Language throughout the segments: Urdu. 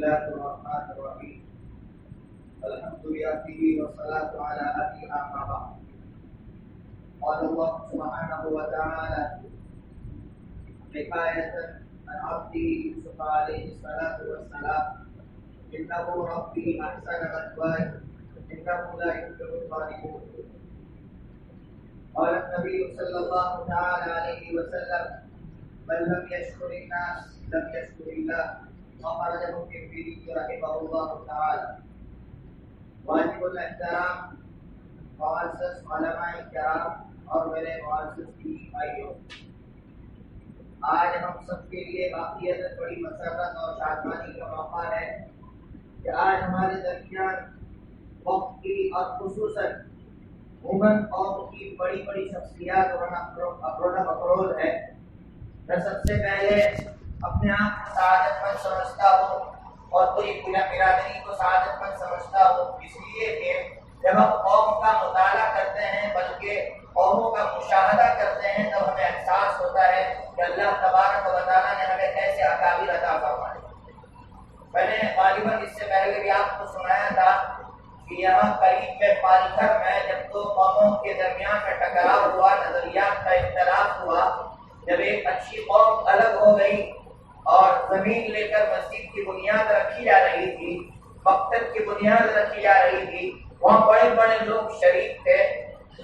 الله الرحمن الرحيم الحمد لله والصلاة على أبيها ما بعد. قال الله سبحانه وتعالى حكاية عن عبده يوسف عليه الصلاة والسلام إنه ربي أحسن مثواي إنه لا يفلح الظالمون. قال النبي صلى الله تعالى عليه وسلم من لم يشكر الناس لم يشكر الله. وخرجه الترمذي رحمه الله تعالى. واجب الاحترام معزز علماء کرام اور میرے معزز کی بھائیوں، آج ہم سب کے لیے واقعیت بڑی مسرت اور شادمانی کا موقع ہے کہ آج ہمارے درمیان وقت کی اور خصوصاً عموماً قوم کی بڑی بڑی شخصیات رونق افروز ہے. میں سب سے پہلے اپنے آپ کو سعادت مند سمجھتا ہوں اور پوری برادری کو سعادت مند سمجھتا ہوں، اس لیے کہ جب ہم قوم کا مطالعہ کرتے ہیں بلکہ قوموں کا مشاہدہ کرتے ہیں تب ہمیں احساس ہوتا ہے کہ اللہ تبارک و تعالیٰ نے ہمیں کیسے اکابر عطا فرمائے. میں نے غالباً اس سے پہلے بھی آپ کو سنایا تھا کہ یہاں قریب میں پالگھر میں جب دو قوموں کے درمیان میں ٹکراؤ ہوا، نظریات کا اختلاف ہوا، جب ایک اچھی قوم الگ ہو گئی اور زمین لے کر مسجد کی بنیاد رکھی جا رہی تھی، مقصد کی بنیاد رکھی جا رہی تھی، وہاں بڑے بڑے لوگ شریک تھے.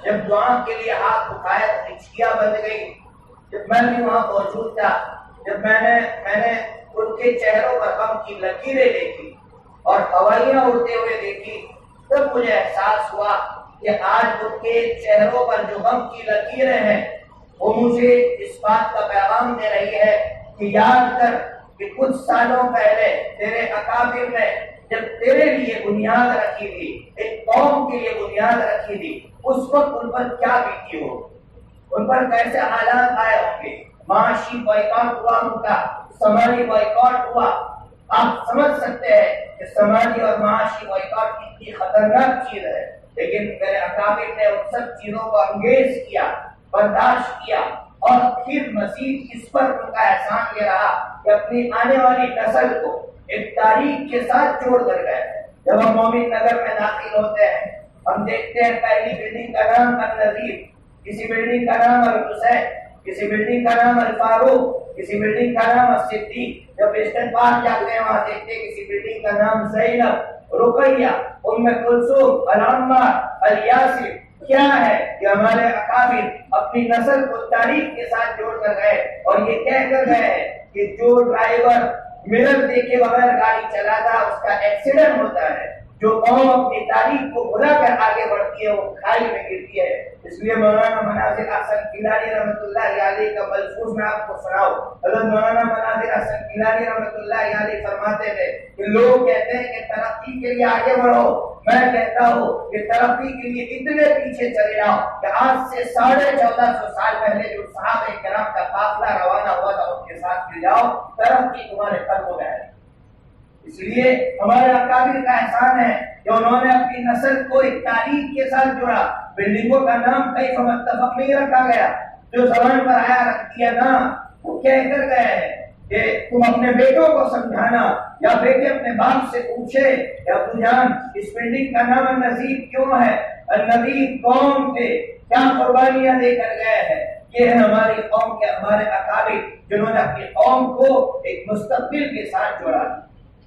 جب دعا کے لیے ہاتھ اٹھایا تو ہچکیاں بن گئی. جب میں بھی وہاں موجود تھا، جب میں نے ان کے چہروں پر غم کی لکیریں دیکھی اور ہوائیاں اڑتے ہوئے دیکھی، تب مجھے احساس ہوا کہ آج ان کے چہروں پر جو غم کی لکیریں ہیں وہ مجھے اس بات کا پیغام دے رہی ہے کہ یاد کر کہ کچھ سالوں پہلے تیرے اکابر نے جب تیرے لیے بنیاد رکھی تھی، ایک قوم کے لیے بنیاد رکھی تھی، اس وقت ان پر کیا بیتی ہو، ان پر کیسے حالات آئے ہوں گے. معاشی بائیکاٹ ہوا، ان کا سماجی بائیکاٹ ہوا. آپ سمجھ سکتے ہیں کہ سماجی اور معاشی بائیکاٹ کتنی خطرناک چیز ہے، لیکن میرے اکابر نے ان سب چیزوں کو انگیز کیا، برداشت کیا اور پھر مزید اس پر ان کا احسان یہ رہا کہ اپنی آنے والی نسل کو ایک تاریخ کے ساتھ جوڑ کر گئے. جب ہم مومن نگر میں داخل ہوتے ہیں، ہم دیکھتے ہیں پہلی بلڈنگ کا نام النذیر، کسی بلڈنگ کا نام الحسین، کسی بلڈنگ کا نام الفاروق، کسی بلڈنگ کا نام الصدیق. جب اسٹیٹ پارک جاتے ہیں وہاں دیکھتے ہیں کسی بلڈنگ کا نام زینب، رقیہ، ام کلثوم، العمار، الیاسر. کیا ہے کہ ہمارے اکابر اپنی نسل کو تاریخ کے ساتھ جوڑ کر گئے اور یہ کہہ کر گئے ہیں کہ جو ڈرائیور مرر دیکھے بغیر گاڑی چلاتا اس کا ایکسیڈنٹ ہوتا ہے، جو قوم اپنی تاریخ کو بھلا کر آگے بڑھتی ہے وہ کھائی میں گرتی ہے. اس لیے مولانا مناظر احسن گیلانی رحمۃ اللہ علیہ کا ملفوظ میں آپ کو سناؤں. حضرت مولانا مناظر احسن گیلانی رحمۃ اللہ علیہ فرماتے تھے کہ لوگ کہتے ہیں کہ ترقی کے لیے آگے بڑھو، میں کہتا ہوں کہ ترقی کے لیے اتنے پیچھے چلے جاؤ کہ آج سے 1450 سال پہلے جو صحابہ کرام کا قافلہ روانہ ہوا تھا ان کے ساتھ مل جاؤ، ترقی تمہارے قدموں میں ہے. اس لیے ہمارے اکابر کا احسان ہے کہ انہوں نے اپنی نسل کو ایک تاریخ کے ساتھ جوڑا. بلڈنگوں کا نام کئی متفق نہیں رکھا گیا، جو زبان پر آیا رکھ دیا نا، وہ کہہ کر گئے ہیں کہ تم اپنے بیٹوں کو سمجھانا یا بیٹے اپنے باپ سے پوچھے کہ ابو جان اس بلڈنگ کا نام النذیر کیوں ہے؟ النذیر قوم کے کیا قربانیاں دے کر گئے ہیں. یہ ہے ہماری قوم کے ہمارے اکابر جنہوں نے اپنی قوم کو ایک مستقبل کے ساتھ جوڑا.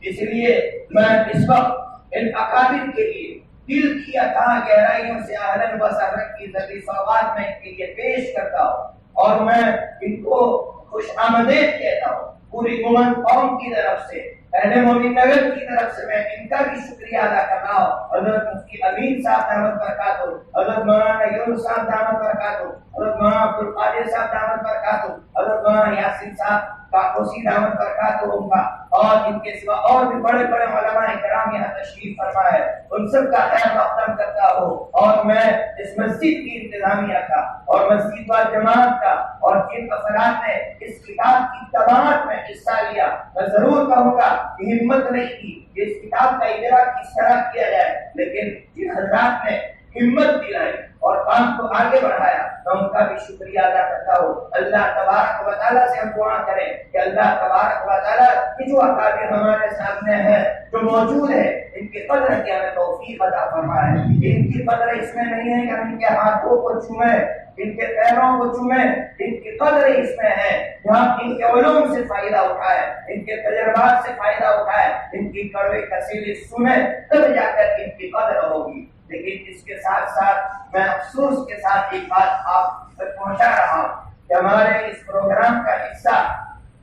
اس لیے میں اس وقت ان اکابر کے لیے دل کی عطا گہرائیوں سے اہلاً و سہلاً کی ذری سوغات میں ان کے لیے پیش کرتا ہوں اور میں ان کو خوش آمدید کہتا ہوں. پوری مومن قوم کی طرف سے، اہل مومن نگر کی طرف سے میں ان کا بھی شکریہ ادا کر رہا ہوں. حضرت مفتی امین صاحب دامت برکاتہ، حضرت مولانا یونس صاحب دامت برکاتہ، حضرت مولانا عبدالقادر صاحب دامت برکاتہ، حضرت مولانا یاسین صاحب کاکوسی دامت برکاتہ ان کا، اور ان کے سوا اور بھی بڑے بڑے علماء کرام یہاں تشریف فرما ہے. ان سب کا خیر مقدم کرتا ہوں اور میں اس مسجد کی انتظامیہ کا اور مسجد و جماعت کا اور جن افراد نے اس کتاب کی طباعت میں حصہ لیا، میں ضرور کہوں گا کہ ہمت نہیں کی کہ اس کتاب کا اجرا کس طرح کیا جائے، لیکن جن حضرات نے ہمت دلائی، اور کام کو آگے بڑھایا، میں ان کا بھی شکریہ ادا کرتا ہوں۔ اللہ تبارک و تعالیٰ سے ہم دعا کریں کہ اللہ تبارک و تعالیٰ کی جو اکابر ہمارے سامنے ہے، جو موجود ہے، ان کی قدر کی ہمیں توفیق عطا فرمائے۔ ان کی قدر اس میں نہیں ہے کہ ہم ان کے ہاتھوں کو چومیں، ان کے پیروں کو چومیں، ان کی قدر اس میں ہے جہاں ان کے علوم سے فائدہ اٹھائے، ان کے تجربات سے فائدہ اٹھائے، ان کی کڑوی کسیلی سنیں، تب جا کر ان کی قدر ہوگی۔ لیکن اس کے ساتھ ساتھ میں افسوس کے ساتھ ایک بات آپ تک پہنچا رہا ہوں کہ ہمارے اس پروگرام کا حصہ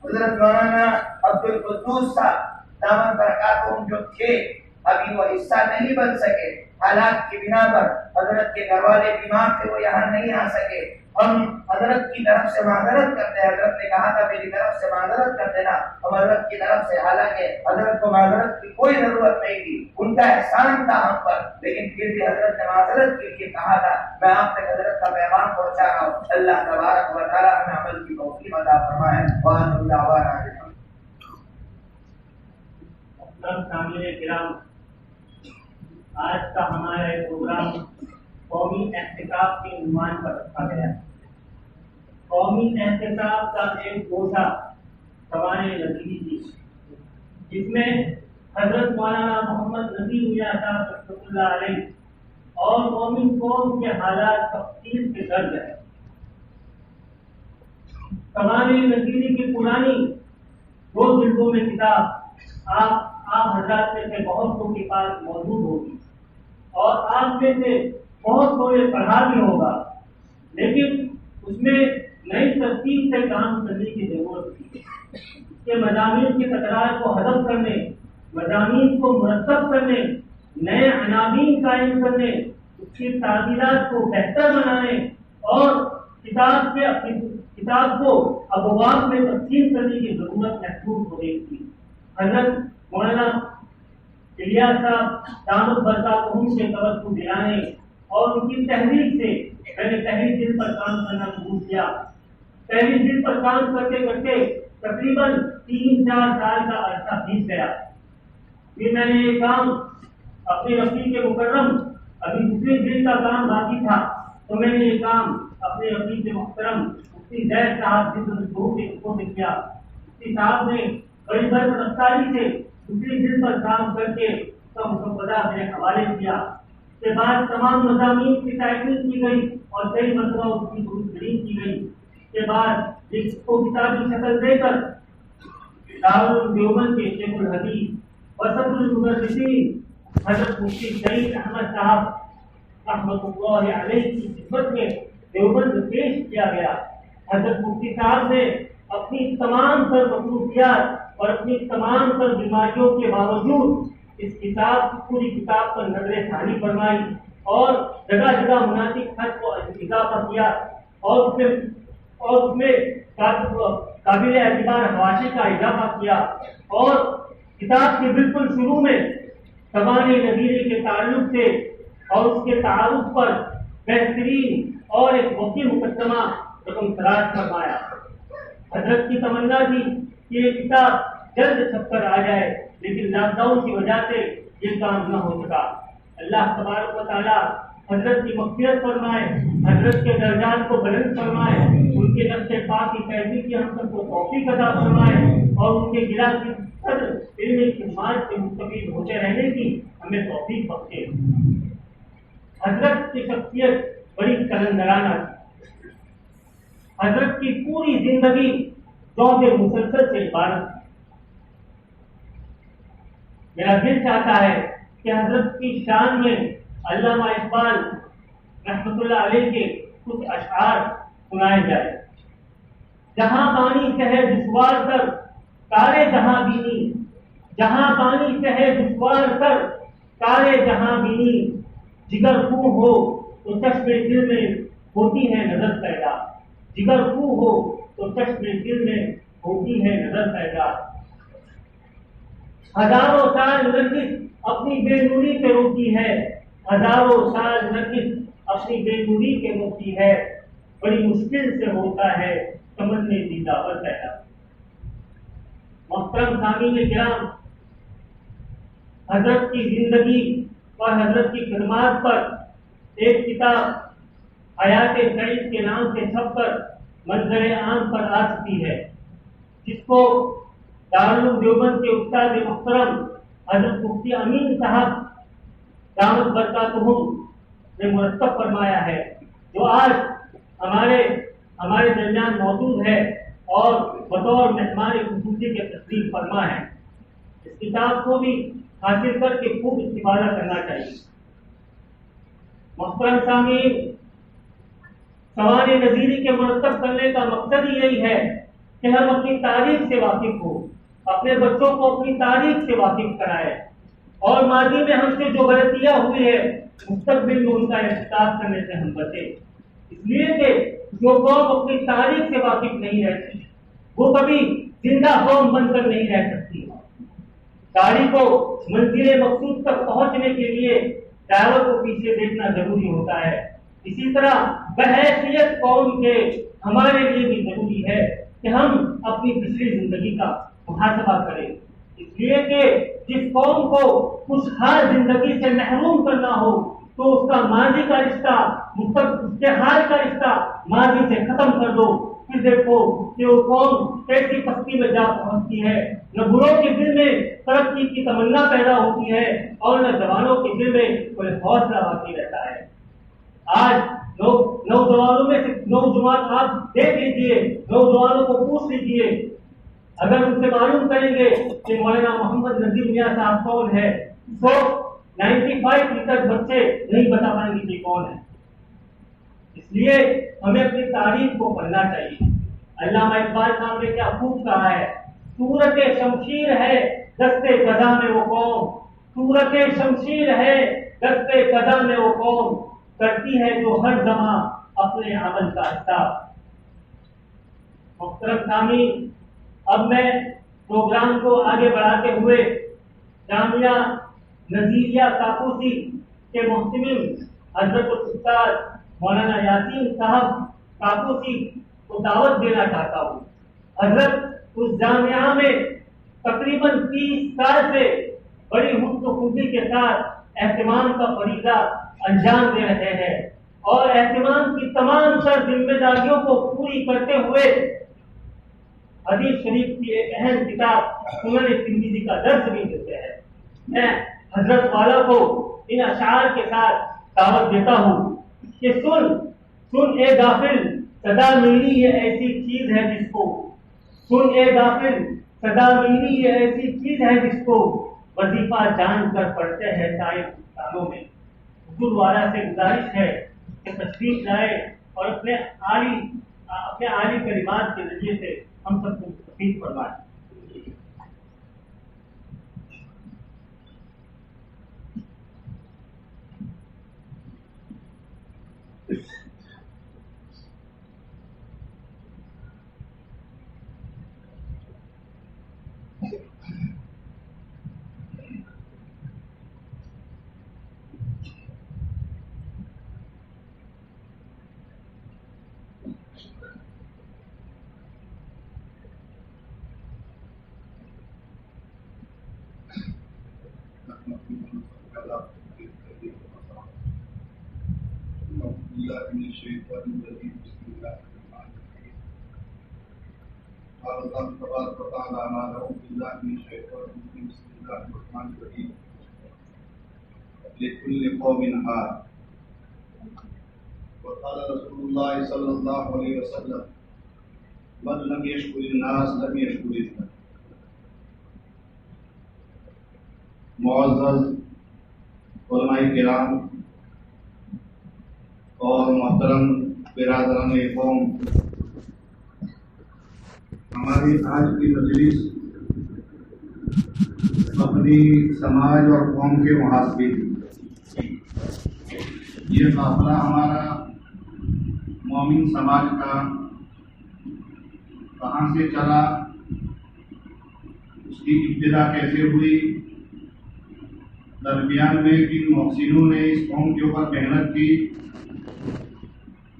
حضرت مولانا عبدالقدوس صاحب دامت برکاتہم جو تھے، ابھی وہ حصہ نہیں بن سکے، حالات کی بنا پر حضرت کے گھر والے بیمار تھے، وہ یہاں نہیں آ سکے۔ ہم حضرت کی طرف سے معذرت کرتے ہیں، حضرت نے کہا تھا میری طرف سے معذرت کر دینا، ہم حضرت کی طرف سے، حالانکہ حضرت کو معذرت کی کوئی ضرورت نہیں تھی، ان کا احسان تھا ہم پر، لیکن پھر بھی حضرت نے معذرت کے لیے کہا تھا۔ میں آپ تک حضرت کا پیغام پہنچا رہا ہوں۔ اللہ تبارک و تعالیٰ ہمیں عمل کی توفیق عطا فرمائے۔ وآخر دعوانا کرام، آج کا ہمارا پروگرام قومی احتساب کے عنوان پر رکھا گیا ہے۔ قومی احتساب کا ایک گوشہ سوانح نظیری تھی، جس میں حضرت مولانا محمد نذیر میاں صاحب رحمۃ اللہ علیہ اور مومن قوم کے حالات تفصیل سے درج ہے۔ سوانح نظیری کی پرانی 2 جلدوں میں کتاب آپ حضرات میں سے بہت لوگوں کے پاس موجود ہوگی اور آپ میں سے بہت کو یہ پڑھا بھی ہوگا، لیکن اس میں نئی ترتیب سے کام کرنے کی ضرورت تھی کہ مضامین کی تکرار کو حذف کرنے، مضامین کو مرتب کرنے، نئے عناوین قائم کرنے، اس کی تعدیلات کو بہتر بنانے اور کتاب کو ابواب میں تقسیم کرنے کی ضرورت محسوس ہو رہی تھی۔ حضرت مولانا الیاس صاحب دامت برکاتہم سے توجہ دلانے اور ان کی تحریک سے میں نے پہلی جلد پر کام کرنا شروع کیا۔ پہلی جلد پر کام کرتے کرتے تقریباً 3-4 سال کا عرصہ بیت گیا۔ پھر میں نے یہ کام اپنے رفیق مکرم، ابھی دوسری جلد کا کام باقی تھا، تو میں نے یہ کام اپنے رفیق محترم مفتی زید صاحب کے کیا۔ مفتی صاحب نے بڑی رفتاری سے دوسری جلد پر کام کر کے مسودہ میرے حوالے کیا۔ اس کے بعد تمام مضامین کی ٹائپنگ کی گئی اور کئی مرتبہ اس کی درست کی گئی۔ اس کے بعد اس کو کتابی شکل دے کر دارالعلوم دیوبند کے شیخ الحدیث وسط المدرسین حضرت مفتی سعید احمد صاحب رحمۃ اللہ علیہ کی خدمت میں دیوبند پیش کیا گیا۔ حضرت مفتی صاحب نے اپنی تمام تر مصروفیات اور اپنی تمام تر بیماریوں کے باوجود اس پوری کتاب پر نظر ثانی فرمائی اور جگہ جگہ مناسب خط کو اضافہ کیا اور اس میں قابل اعتبار حواشی کا اضافہ کیا اور کتاب کے بالکل شروع میں سوانح نظیری کے تعلق سے اور اس کے تعارف پر بہترین اور ایک وسیع مقدمہ رقم خراج فرمایا۔ حضرت کی تمنا تھی کہ یہ کتاب جلد چھپ کر آ جائے، لیکن لاک ڈاؤن کی وجہ سے یہ کام نہ ہو سکا۔ اللہ تبارک و تعالیٰ حضرت کی مغفرت فرمائے، حضرت کے درجات کو بلند فرمائے، ان کے نفس پاک کی فیضی کی ہم سب کو توفیق عطا فرمائے اور ان کے گلا کی علم خدمات سے مستفید ہوتے رہنے کی ہمیں توفیق بخشے۔ حضرت کی شخصیت بڑی کلندرانہ تھی۔ حضرت کی پوری زندگی ذوق مسلسل سے عبارت تھی۔ میرا دل چاہتا ہے کہ حضرت کی شان میں علامہ اقبال رحمۃ اللہ علیہ کے کچھ اشعار سنائے جائے۔ جہاں پانی کہے دشوار کر کارے جہاں بینی، جہاں پانی کہے دشوار کر کارے جہاں بینی، جگر خوں ہو تو چشم دل میں ہوتی ہے نظر پیدا، جگر خوں ہو تو چشم دل میں ہوتی ہے نظر پیدا۔ ہزاروں سال نرگس اپنی بے نوری پہ روتی ہے، ہزاروں سال نرگس اپنی بے نوری پہ روتی ہے، بڑی مشکل سے ہوتا ہے سمجھنے کی دعوت پیدا۔ محترم سامعین کرام، حضرت کی زندگی اور حضرت کی خدمات پر ایک کتاب حیات سعید کے نام سے چھپ کر منظر عام پر آ چکی ہے، جس کو دارالعلوم دیوبند کے استاد محترم حضرت مفتی امین صاحب دامت برکاتہم نے مرتب فرمایا ہے، جو آج ہمارے درمیان موجود ہے اور بطور مہمان خصوصی کے تشریف فرما ہے۔ اس کتاب کو بھی حاصل کر کے خوب استفادہ کرنا چاہیے۔ محترم سامعین، سوانح نظیری کے مرتب کرنے کا مقصد ہی یہی ہے کہ ہم اپنی تاریخ سے واقف ہوں، اپنے بچوں کو اپنی تاریخ سے واقف کرائیں اور ماضی میں ہم سے جو غلطیاں ہوئی ہے مستقبل میں ان کا احتساب کرنے سے ہم بچیں۔ اس لیے کہ جو قوم اپنی تاریخ سے واقف نہیں رہتی وہ کبھی زندہ قوم بن کر نہیں رہ سکتی۔ تاریخ کو منزل مقصود تک پہنچنے کے لیے دعوت کو پیچھے دیکھنا ضروری ہوتا ہے۔ اسی طرح بحیثیت قوم کے ہمارے لیے بھی ضروری ہے کہ ہم اپنی پچھلی زندگی کا محاسبہ کریں، اس لیے کہ جس قوم کو خوشحال زندگی سے محروم کرنا ہو تو اس کا ماضی کا رشتہ اس کے حال کا رشتہ ماضی سے ختم کر دو، پھر دیکھو کہ وہ قوم کیسی پستی میں جا پہنچتی ہے۔ نہ بڑوں کے دل میں ترقی کی تمنا پیدا ہوتی ہے اور نہ جوانوں کے دل میں کوئی حوصلہ باقی رہتا ہے۔ آج نوجوانوں میں سے نوجوان آپ دیکھ لیجیے، نوجوانوں کو پوچھ لیجیے، اگر ان سے معلوم کریں گے کہ مولانا محمد نذیر میاں صاحب کون ہے، 95% بچے نہیں بتا پائیں گے کہ کون ہے۔ اس لیے ہمیں اپنی تاریخ کو پڑھنا چاہیے۔ علامہ اقبال صاحب نے کیا خوب کہا ہے، صورت شمشیر ہے دستے قضا میں وہ قوم، صورت شمشیر ہے دستے قضا میں وہ قوم، کرتی ہے جو ہر زمان اپنے عمل کا حساب۔ محترم سامعین، اب میں پروگرام کو آگے بڑھاتے ہوئے جامعہ نظیریہ کاکوسی کے محتمم حضرت استاد مولانا یاسین صاحب کاکوسی کو دعوت دینا چاہتا ہوں۔ حضرت اس جامعہ میں تقریباً 30 سال سے بڑی حسن و خوبی کے ساتھ اہتمام کا فریضہ انجام دے رہے ہیں اور اہتمام کی تمام سر ذمہ داریوں کو پوری کرتے ہوئے حدیث شریف کی ایک اہم کتاب سنن ترمذی کا درس بھی دیتے ہیں۔ میں حضرت والا کو ان اشعار کے ساتھ دعوت دیتا ہوں کہ سن اے غافل صدا ملی یہ ایسی چیز ہے جس کو، سن اے غافل صدا ملی یہ ایسی چیز ہے جس کو وظیفہ جان کر پڑھتے ہیں سائے سالوں میں۔ حضور والا سے گزارش ہے کہ تشریف لائے اور اپنے عالی کلمات کے ذریعے سے ہم سب کو مستفید فرمائیں۔ لكل قوم هاد وقال رسول الله صلى الله عليه وسلم من لم يشكر الناس لم يشكر الله۔ معزز علماء کرام اور محترم برادران قوم، ہماری آج کی مجلس اپنی سماج اور قوم کے محاسبے کی۔ یہ قافلہ ہمارا مومن سماج کا کہاں سے چلا، اس کی ابتدا کیسے ہوئی، درمیان میں کن محسنوں نے اس قوم کے اوپر محنت کی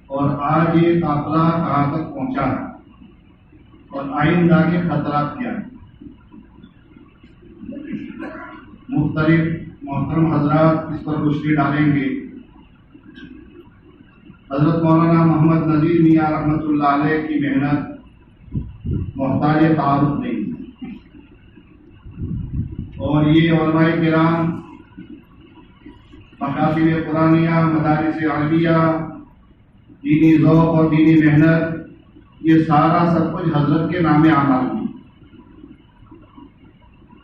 اور آج یہ قافلہ کہاں تک پہنچا ہے اور آئندہ کے خطرات کیا ہیں۔ مختلف محترم حضرات اس پر روشنی ڈالیں گے۔ حضرت مولانا محمد نذیر میاں رحمۃ اللہ علیہ کی محنت محتاج تعارف نہیں، اور یہ علماء کرام، مکاتب قرآنیہ، مدارس عربیہ، دینی ذوق اور دینی محنت، یہ سارا سب کچھ حضرت کے نام اعمال ہے۔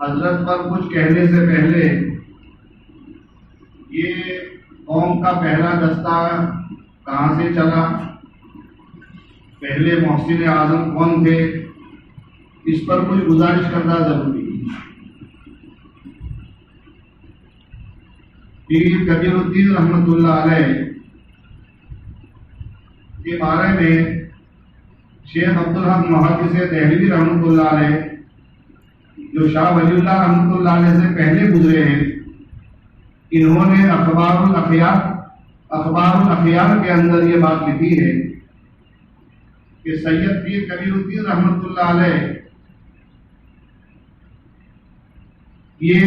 حضرت پر کچھ کہنے سے پہلے یہ قوم کا پہلا دستہ کہاں سے چلا، پہلے محسن اعظم کون تھے، اس پر کچھ گزارش کرنا ضروری ہے۔ پیر کبیر الدین رحمۃ اللہ علیہ کے بارے میں شیخ عبدالحق محدث دہلوی رحمۃ اللہ علیہ، جو شاہ ولی اللہ رحمۃ اللہ علیہ سے پہلے گزرے ہیں، انہوں نے اخبار الاخیار کے اندر یہ بات لکھی ہے کہ سید پیر کبیر الدین رحمۃ اللہ علیہ یہ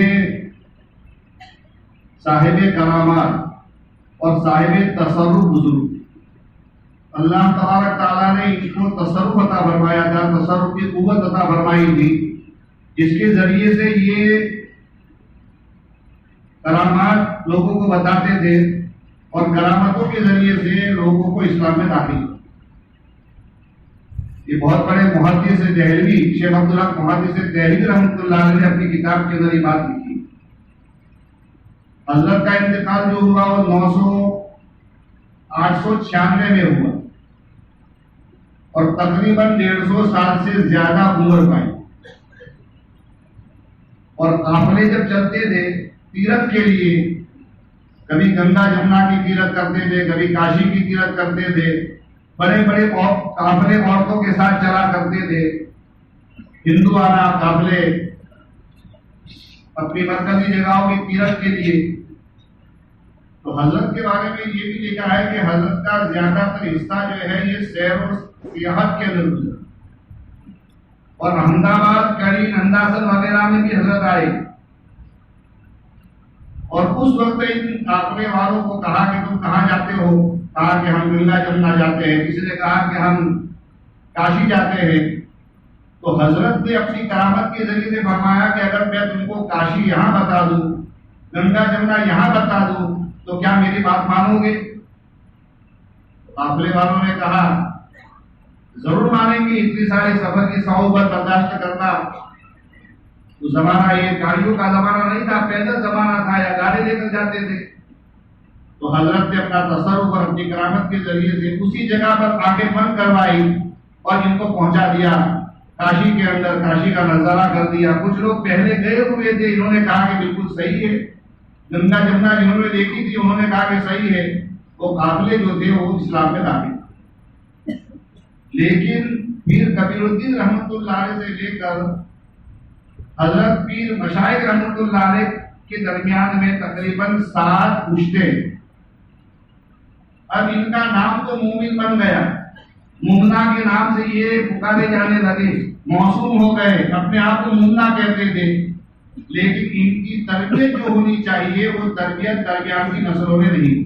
صاحب کرامات اور صاحب تصرف بزرگ، اللہ تبارک تعالیٰ نے ان کو تصرف عطا فرمایا تھا، تصرف کی قوت عطا فرمائی تھی، جس کے ذریعے سے یہ کرامات لوگوں کو بتاتے تھے اور کرامتوں کے ذریعے سے لوگوں کو اسلام میں داخل کیا۔ یہ بہت بڑے محدث دہلوی شیخ عبدالحق محدث دہلوی رحمۃ اللہ علیہ نے اپنی کتاب کے اندر یہ بات لکھی۔ حضرت کا انتقال جو ہوا وہ 896 میں ہوا اور تقریباً 150 سال سے زیادہ عمر پائی، اور قافلے جب چلتے تھے تیرتھ کے لیے، کبھی گنگا جمنا کی تیرتھ کرتے تھے، کبھی کاشی کی تیرتھ کرتے تھے، بڑے بڑے قافلے عورتوں کے ساتھ چلا کرتے تھے، ہندوانہ قافلے اپنی مرکزی جگہوں کی تیرتھ کے لیے۔ تو حضرت کے بارے میں یہ بھی لکھا ہے کہ حضرت کا زیادہ تر حصہ جو ہے یہ سیر و سیاحت کے اندر گزرا، اور احمد آباد، کڑی، ننداسن وغیرہ میں بھی حضرت آئے، اور اس وقت ان قافلے والوں کو کہا کہ تم کہاں جاتے ہو، کہا کہ ہم گنگا جمنا جاتے ہیں، کسی نے کہا کہ ہم کاشی جاتے ہیں۔ تو حضرت نے اپنی کرامت کے ذریعے سے فرمایا کہ اگر میں تم کو کاشی یہاں بتا دوں، گنگا جمنا یہاں بتا دوں، تو کیا میری بات مانو گے؟ قافلے والوں نے کہا ضرور مانیں گے، اتنی سارے سفر کی صعوبت برداشت کرنا۔ تو زمانہ یہ گاڑیوں کا زمانہ نہیں تھا، پیدل زمانہ تھا، یا گاڑی لے کر جاتے تھے۔ تو حضرت نے اپنا تصرف اور اپنی کرامت کے ذریعے سے اسی جگہ پر آنکھیں بند کروائی اور ان کو پہنچا دیا کاشی کے اندر، کاشی کا نظارہ کر دیا۔ کچھ لوگ پہلے گئے ہوئے تھے، انہوں نے کہا کہ بالکل صحیح ہے، گنگا جمنا جنہوں نے دیکھی تھی انہوں نے کہا کہ صحیح ہے، وہ قافلے جو تھے وہ اسلام میں داخل۔ لیکن پیر کبیر الدین رحمۃ اللہ علیہ سے لے کر حضرت پیر مشائخ رحمۃ اللہ علیہ کے درمیان میں تقریباً 7 پشتے۔ اب ان کا نام تو مومن بن گیا، مومنہ کے نام سے یہ پکارے جانے لگے، موسوم ہو گئے، اپنے آپ کو مومنہ کہتے تھے۔ لیکن ان کی تربیت جو ہونی چاہیے وہ تربیت درمیان کی نسلوں نے نہیں،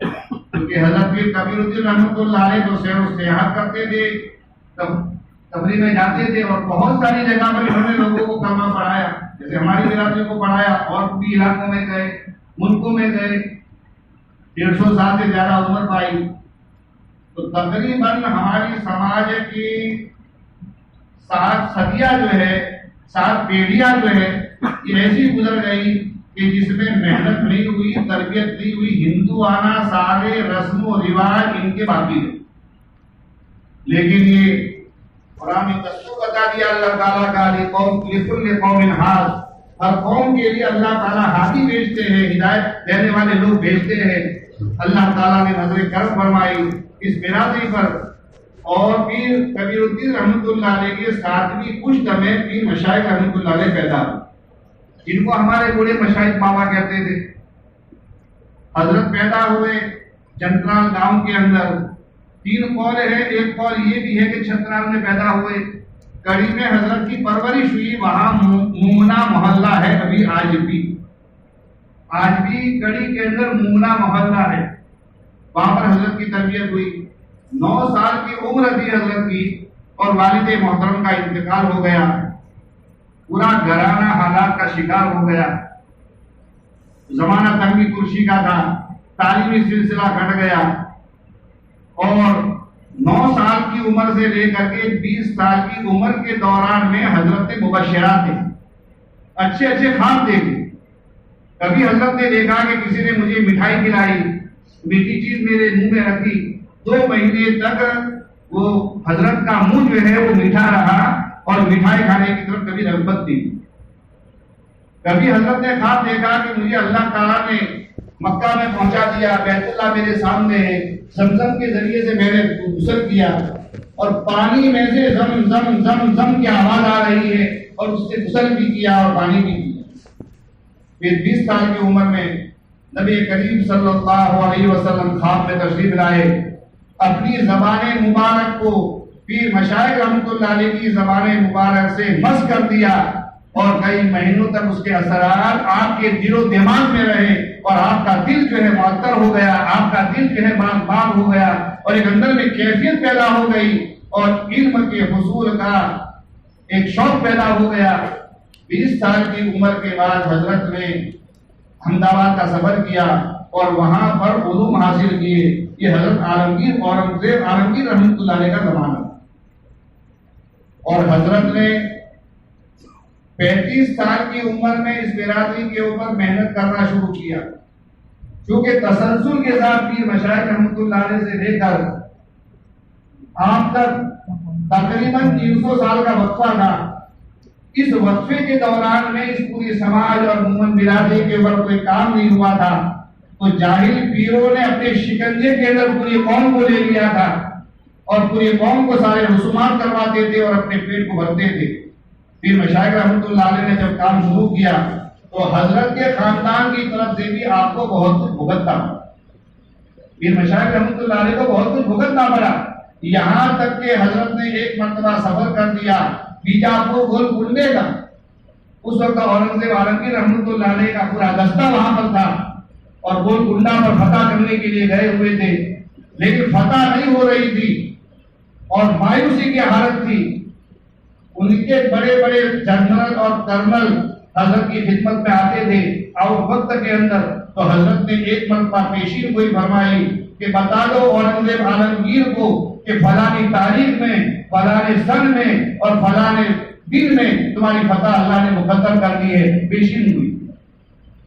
کیونکہ حضرت پیر کبیر الدین رحمۃ اللہ علیہ تو سیر و سیاحت کرتے تھے، تفریح میں جاتے تھے، اور بہت ساری جگہ پر انہوں نے لوگوں کو کلمہ پڑھایا، جیسے ہماری برادری کو پڑھایا، اور بھی علاقوں میں گئے، ملکوں میں گئے، 150 سال سے زیادہ عمر پائی۔ تو تقریباً ہماری سماج کی 7 صدیاں جو ہے، 7 پیڑھیاں جو ہے، یہ ایسی گزر گئی کہ جس میں محنت نہیں ہوئی، تربیت نہیں ہوئی، ہندوانہ سارے رسم و رواج ان کے باقی رہے۔ لیکن یہ قرآن دستور بتا دیا اللہ تعالیٰ کا، لِكُلِّ قَوْمٍ ہاد، ہر قوم کے لیے اللہ تعالیٰ ہادی بھیجتے ہیں، ہدایت دینے والے لوگ بھیجتے ہیں۔ اللہ تعالیٰ نے نظر کرم فرمائی اس برادری پر، اور پیر کبیر الدین رحمۃ اللہ علیہ کے 7ویں پشت میں پیر مشائخ رحمۃ اللہ علیہ پیدا ہوئے، جن کو ہمارے بڑے مشائخ بابا کہتے تھے۔ حضرت پیدا ہوئے چنترال گاؤں کے اندر، 3 قول ہے، ایک قول یہ بھی ہے کہ چھترال میں پیدا ہوئے، کڑی میں حضرت کی پرورش ہوئی، وہاں مومنہ محلہ ہے ابھی آج بھی کڑی کے اندر مومنہ محلہ ہے، وہاں پر حضرت کی تربیت ہوئی. 9 سال کی عمر تھی حضرت کی اور والد محترم کا انتقال ہو گیا. پورا گھرانہ حالات کا شکار ہو گیا. زمانہ تنگی ترشی کا تھا. تعلیمی سلسلہ کٹ گیا اور 9 سال کی عمر سے لے کر کے 20 سال کی عمر کے دوران میں حضرت مبشرات تھے. اچھے اچھے خواب دیکھے. کبھی حضرت نے دیکھا کہ کسی نے مجھے مٹھائی کھلائی, میٹھی چیز میرے منہ میں رکھی. 2 مہینے تک وہ حضرت کا منہ جو ہے وہ میٹھا رہا اور مٹھائی کھانے کی طرف کبھی رغبت تھی. کبھی حضرت نے خواب دیکھا کہ مجھے اللہ تعالیٰ نے مکہ میں پہنچا دیا, بیت اللہ میرے سامنے ہے, زمزم کے ذریعے سے میں نے غسل کیا اور پانی میں سے زم زم زم زم کی آواز آ رہی ہے اور اس سے غسل بھی کیا اور پانی بھی پیا. پھر 20 سال کی عمر میں نبی کریم صلی اللہ علیہ وسلم خواب میں تشریف لائے. اپنی زبان مبارک کو پیر مشائخ رحمۃ اللہ علیہ کی زبان مبارک سے مس کر دیا اور کئی مہینوں تک اس کے اثرات آپ کے دل و دماغ میں رہے اور آپ کا دل جو ہے معطر ہو گیا, آپ کا دل جو ہے باغ ہو گیا اور ایک اندر میں کیفیت پیدا ہو گئی اور علم کے حصول کا ایک شوق پیدا ہو گیا. 20 سال کی عمر کے بعد حضرت نے احمد آباد کا سفر کیا اور وہاں پر علوم حاصل کیے. یہ حضرت عالمگیر اورنگزیب عالمگیر رحمۃ اللہ علیہ کا زمانہ اور حضرت نے 35 سال کی عمر میں اس برادری کے اوپر محنت کرنا شروع کیا. چونکہ تسلسل کے ساتھ پیر مشائخ رحمۃ اللہ علیہ سے لے کر آپ تک تقریباً 300 سال کا وقفہ تھا. اس وقفے کے دوران میں اس پوری سماج اور عموماً برادری کے اوپر کوئی کام نہیں ہوا تھا تو جاہل پیروں نے اپنے شکنجے کے اندر پوری قوم کو لے لیا تھا اور پوری قوم کو سارے رسومات کرواتے تھے اور اپنے پیٹ کو بھرتے تھے. پھر مشائخ رحمۃ اللہ علیہ نے جب کام شروع کیا تو حضرت کے خاندان کی طرف سے بھی آپ کو بہت کچھ بھگتنا پڑا. پھر مشائخ رحمۃ اللہ علیہ کو بہت کچھ بھگتنا پڑا. یہاں تک کہ حضرت نے ایک مرتبہ سفر کر دیا بیجاپور گولکنڈے کا. اس وقت اورنگزیب عالمگیر رحمۃ اللہ علیہ کا پورا دستہ وہاں پر تھا اور گولکنڈہ پر فتح کرنے کے لیے گئے ہوئے تھے, لیکن فتح نہیں ہو رہی تھی اور مایوسی کی حالت تھی. ان کے بڑے بڑے جنرل اور کرنل حضرت کی خدمت میں آتے تھے اور وقت کے اندر تو حضرت نے ایک مرتبہ پیشین کوئی فرمائی کہ بتا دو اورنگزیب عالمگیر کو کہ فلانی تاریخ میں فلانے سن میں اور فلانے دن میں تمہاری فتح اللہ نے مقدر کر دی ہے. پیشین ہوئی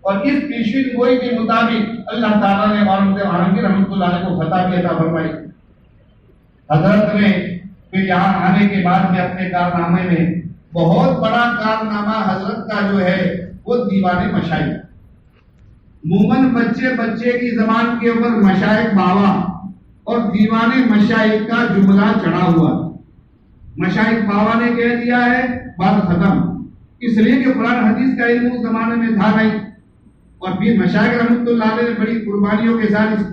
اور اس پیشین گوئی کے مطابق اللہ تعالیٰ نے اورنگزیب عالمگیر رحمۃ اللہ علیہ کو فتح بھی عطا فرمائی. حضرت نے پھر یہاں آنے کے بعد میں اپنے کارنامے میں بہت بڑا کارنامہ حضرت کا جو ہے وہ دیوان مشائخ. عموماً بچے کی زبان کے اوپر مشائخ بابا اور دیوان مشائخ کا جملہ چڑھا ہوا. مشائخ بابا نے کہہ دیا ہے بات ختم, اس لیے کہ قرآن حدیث کا علم اس زمانے میں تھا نہیں. اور پھر مشائخ رحمۃ اللہ علیہ نے بڑی قربانیوں کے ساتھ اس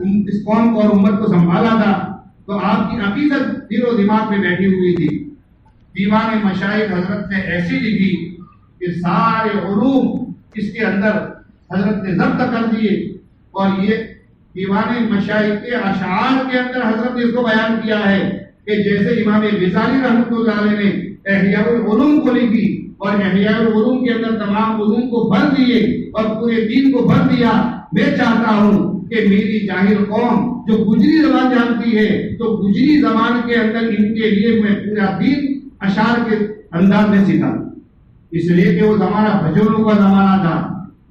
قوم کو اور امت کو سنبھالا تھا تو آپ کی عقیدت دل و دماغ میں بیٹھی ہوئی تھی. دیوان مشائخ حضرت نے ایسی لکھی کہ سارے علوم اس کے اندر حضرت نے ضبط کر دیے اور یہ دیوان مشائخ کے اشعار کے اندر حضرت نے اس کو بیان کیا ہے کہ جیسے امام غزالی رحمۃ اللہ علیہ نے احیاء العلوم کو لکھی اور احیاء العلوم کے اندر تمام علوم کو بھر دیے اور پورے دین کو بھر دیا. میں چاہتا ہوں کہ میری جاہل قوم جو گجری زبان جانتی ہے تو گجری زبان کے اندر ان کے لیے میں پورا دین اشعار کے انداز میں سکھا. اس لیے کہ وہ زمانہ بھجنوں کا زمانہ تھا,